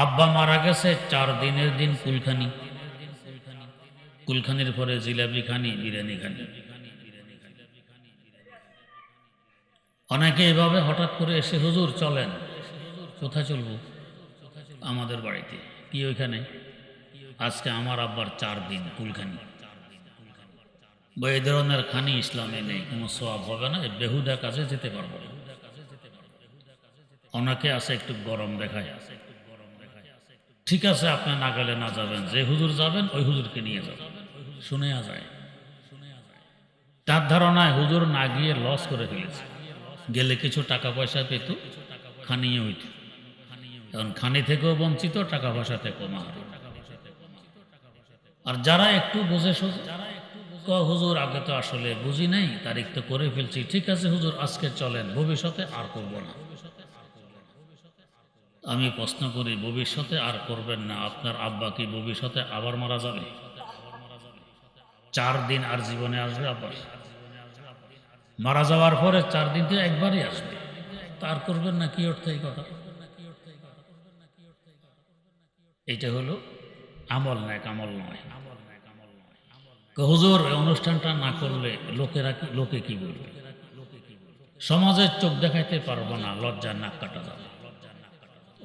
আব্বা মারা গেছে 4 দিনের দিন কুলখানি, কুলখানির পরে জিলাপি খানি, বিরিয়ানি খানি। অনেকে এভাবে হঠাৎ করে এসে, হুজুর চলেন। কোথায় চলবো? আমাদের বাড়িতে। কি ওইখানে? আজকে আমার আব্বার 4 দিন কুলখানি। বা এই ধরনের খানি ইসলামে নেই, কোনো সওয়াব হবে না, বেহুদা কাজে যেতে পারবো না। অনেকে আছে একটু গরম দেখায়। ঠিক আছে, আপনি না গেলে না যাবেন, যে হুজুর যাবেন ওই হুজুরকে নিয়ে যাবেন, শুনে যায়। তার ধারণায় হুজুর না গিয়ে লস করে ফেলেছে, গেলে কিছু টাকা পয়সা পেত, খানিয়ে হইত। এখন খানি থেকেও বঞ্চিত, টাকা পয়সা থেকেও মাহাত। আর যারা একটু বুঝে হুজুর আগে তো আসলে বুঝি নাই, তারিখ তো করে ফেলছি, ঠিক আছে হুজুর আজকে চলেন, ভবিষ্যতে আর করব না। আমি প্রশ্ন করি, ভবিষ্যতে আর করবেন না, আপনার আব্বা কি ভবিষ্যতে আবার মারা যাবে? 4 দিন আর জীবনে আসবে আবার? মারা যাওয়ার পরে 4 দিন তো একবারই আসবে, তার করবেন না কি অর্থ এই কথা? এটা হলো আমল, ন্যাক আমল নয়। হুজুর এই অনুষ্ঠানটা না করলে লোকে কি বলবে? সমাজের চোখ দেখাইতে পারবো না, লজ্জার নাক কাটা যাবে।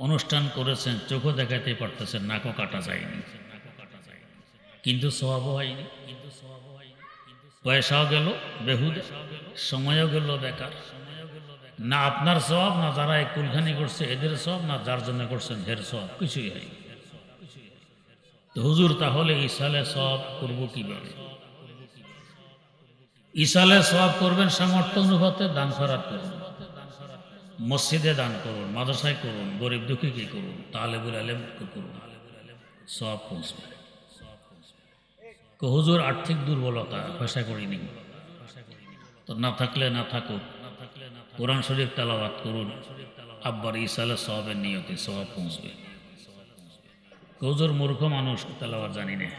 অনুষ্ঠান করেছেন, চোখও দেখাইতে পারতেছেন, নাকও কাটা যায়নি, কিন্তু সওয়াবও হয়নি। পয়সাও গেল বেহুদে, সময়ও গেল বেকার। না আপনার সওয়াব, না যারা এই কুলখানি করছে এদের সওয়াব, না যার জন্য করছেন এর সওয়াব, কিছুই হয়নি। তো হুজুর তাহলে ইসালে সওয়াব করবো কিভাবে? ইসালে সওয়াব করবেন সামর্থ্য অনুপাতে, দান খয়রাত করুন, মসজিদে দান করুন, মাদ্রাসায় করুন, গরিব দুঃখীকে করুন, তালেবুল আলেমকে করুন, সওয়াব পৌঁছবে। হুজুর আর্থিক দুর্বলতা, পয়সা করি নেই। তো না থাকলে না থাকুক, কোরআন শরীফ তেলাওয়াত করুন, আব্বার ইসালে সওয়াবের নিয়তে সওয়াব পৌঁছবে। হুজুর মূর্খ মানুষ, তেলাওয়াত জানি না।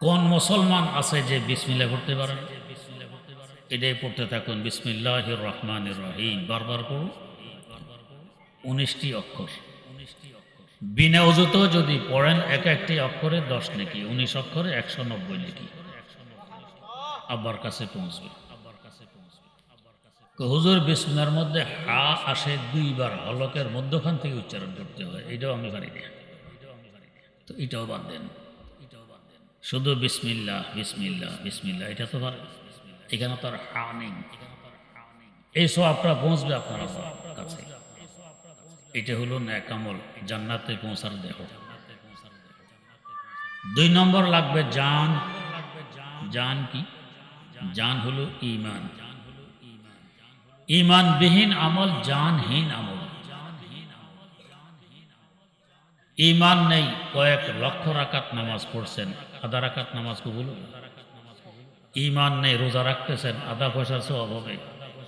কোন মুসলমান আছে যে বিসমিল্লাহ পড়তে পারেন? এটাই পড়তে থাকুন, বিসমিল্লাহির রহমানির রহিম, বারবার পড়ুন। 19টি অক্ষর, বিনা অজুতেও যদি পড়েন এক একটি অক্ষরে 10 নেকি, 19 অক্ষরে 190 নেকি আব্বার কাছে পৌঁছবে। হুজুর বিসমিল্লাহর মধ্যে হা আসে 2 বার, হলকের মধ্যখান থেকে উচ্চারণ করতে হয়, এটাও আমি পারি না। তো এটাও বাদ দেন, শুধু বিসমিল্লাহ বিসমিল্লাহ বিসমিল্লাহ, এটা তো পারে। এখানে তো আর হা নেই। এই সওয়াবটা পৌঁছবে আপনার আব্বার কাছে। এটা হলো নেক আমল, জান্নাতে পৌঁছার দেহ। 2 নম্বর লাগবে জান। জান কি? জান হলো ঈমান। ঈমানবিহীন আমল জানহীন আমল। ঈমান নেই, কয়েক লক্ষ রাকাত নামাজ পড়ছেন, আধা রাকাত নামাজ কবুল হবে? ঈমান নেই, রোজা রাখতেছেন, আধা পয়সার সওয়াব হবে?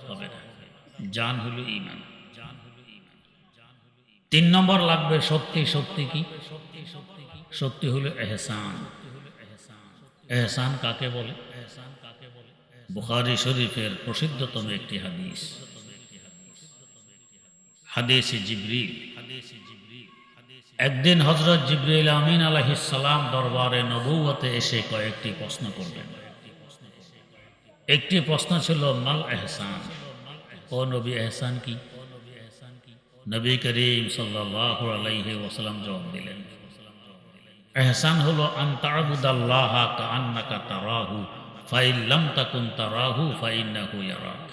হবে না। জান হলো ঈমান। 3 নম্বর লাগবে শক্তি। শক্তি কি? শক্তি হলো এহসান। এহসান কাকে বলে? বুখারী শরীফের প্রসিদ্ধতম একটি হাদিস, হাদিসে জিবরিল। একদিন হযরত জিবরিল আমিন আলাইহিস সালাম দরবারে নবুয়তে এসে কয়েকটি প্রশ্ন করবেন। একটি প্রশ্ন ছিল মাল এহসান, ও নবী এহসান কি? নবী করিম সাল্লাল্লাহু আলাইহি ওয়াসাল্লাম জবাব দিলেন, এহসান হলো আন তা'বুদাল্লাহা কাআন্নাকা তারাহু ফাইন লাম তাকুন তারাহু ফাইন্নাহু ইয়ারাক।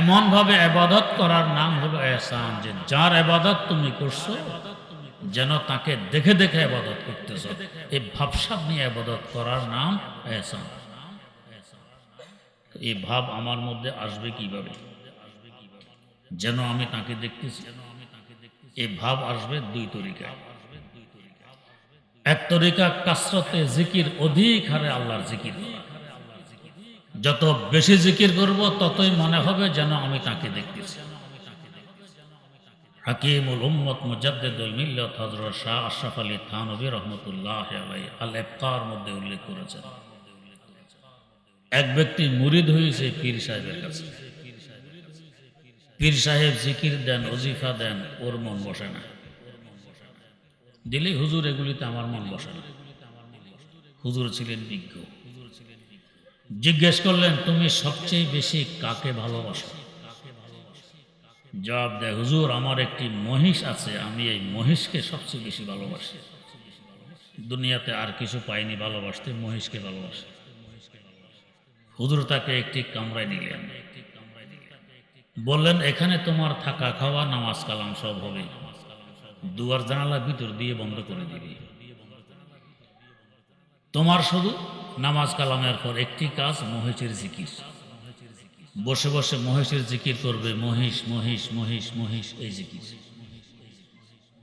এমন ভাবে ইবাদত করার নাম হলো এহসান, যে যার ইবাদত তুমি করছো যেন তাকে দেখে দেখে ইবাদত করতেছো। এই ভাবসাব নিয়ে ইবাদত করার নাম এহসান। এই ভাব আমার মধ্যে আসবে কিভাবে? যেন আমি তাকে দেখতেছি। এই ভাব আসবে 2 তরিকায়। এক তরিকা কাসরতে জিকির, অধিক হারে আল্লাহর জিকির করা। যত বেশি জিকির করব ততই মনে হবে যেন আমি তাকে দেখতেছি। হাকিমুল উম্মত মুজাদ্দিদুল মিল্লাত হযরত শাহ আশরাফ আলী থানভী রাহমাতুল্লাহ আলাইহি আল ইফতার মধ্যে উল্লেখ করেছেন, এক ব্যক্তি মুরিদ হয়েছে পীর সাহেবের কাছে। পীর সাহেব জিকির দেন, ওজিফা দেন, ওর মন বসে না। দিলেই হুজুর এগুলিতে আমার মন বসে না। হুজুর ছিলেন বিজ্ঞ। জিজ্ঞেস করলেন, তুমি সবচেয়ে বেশি কাকে ভালোবাসো? জবাব দেয়, হুজুর আমার একটি মহিষ আছে, আমি এই মহিষকে সবচেয়ে বেশি ভালোবাসি। দুনিয়াতে আর কিছু পাইনি ভালোবাসতে, মহিষকে ভালোবাসি। হুজুর তাকে একটি কামরায় নিলেন, বললেন, এখানে তোমার থাকা খাওয়া নামাজ কালাম সব হবে, দুয়ার জানালা ভিতর দিয়ে বন্ধ করে দিবে। তোমার শুধু নামাজ কালামের পর একটি কাজ, মহিষের জিকির। বসে বসে মহিষের জিকির করবে, মহিষ মহিষ মহিষ মহিষ, এই জিকির।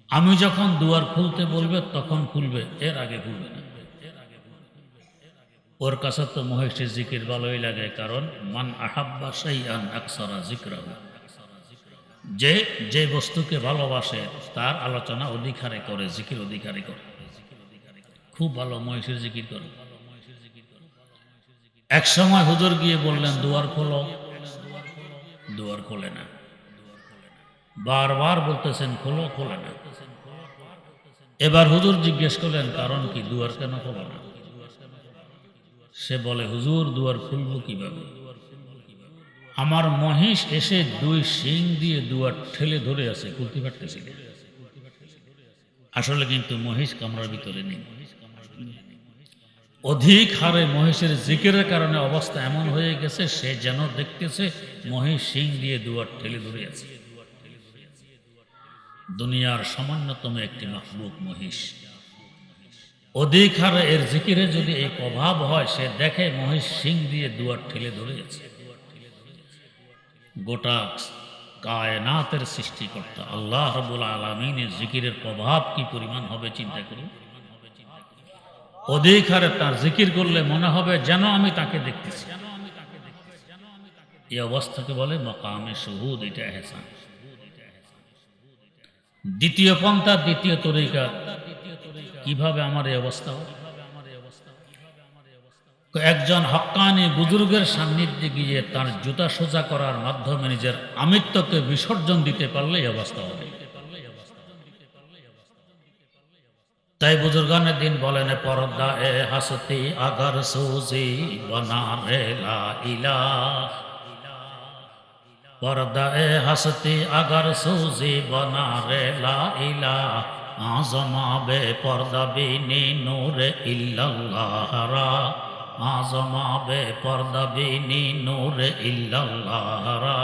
আমি যখন দুয়ার খুলতে বলবে তখন খুলবে, এর আগে খুলবে না। ওর কাছে তো মহিষের জিকির ভালোই লাগে, কারণ মান আহাব্বা শাইআন আকসারা যিকরাহু, যে যে বস্তুকে ভালোবাসে তার আলোচনা অধিকারে করে, জিকির অধিকারে করে। খুব ভালো মহিষের জিকির করে। এক সময় হুজুর গিয়ে বললেন, দুয়ার খোলো। দুয়ার খোলে না, বারবার বলতেছেন খোলো, খোলে না। এবার হুজুর জিজ্ঞেস করলেন, কারণ কি, দুয়ার কেন খোলো না? সে বলে, হুজুর দুয়ার খুলবো কিভাবে? আমার মহিষ এসে দুই শিং দিয়ে দুয়ার ঠেলে ধরে আছে, খুলতে পারতেছি না। আসলে কিন্তু মহিষ কামরার ভিতরে নেই। অধিক হারে মহিষের জিকিরের কারণে অবস্থা এমন হয়ে গেছে, সে যেন দেখতেছে মহিষ শিং দিয়ে দুয়ার ঠেলে ধরে আছে। দুনিয়ার সামান্যতম একটি মাখলুক মহিষ। অধিক হারে এর জিকিরে যদি এই প্রভাব হয়, সে দেখে মহিষ শিং দিয়ে দুয়ার ঠেলে ধরে আছে। গোটা কায়নাতের সৃষ্টিকর্তা আল্লাহ রাব্বুল আলামিনের জিকিরের প্রভাব কি পরিমাণ হবে চিন্তা করুন। অধিক হারে তার জিকির করলে মনে হবে যেন আমি তাকে দেখতেছি। এই অবস্থাকে বলে মাকামে শুহুদ, এটা ইহসান। দ্বিতীয় পন্থা, দ্বিতীয় তরিকা, কিভাবে আমার এই অবস্থা হয়? একজন হক্কানি বুজুর্গের সান্নিধ্যে গিয়ে তার জুতা সোজা করার মাধ্যমে নিজের আমিত্বকে বিসর্জন দিতে পারলে এই অবস্থা হবে। তাই বুজুর্গানের দিন বলেন, পর্দা এ হাসতি আগার সুজি বনা রে লা ইলাহ, পর্দা এ হাসতি আগার সুজি বনা রে লা ইলাহ, আজমা বে পর্দা বিনি নূরে ইল্লাল্লাহ রা, আজমা বে পর্দা বিনি নূরে ইল্লাল্লাহ রা।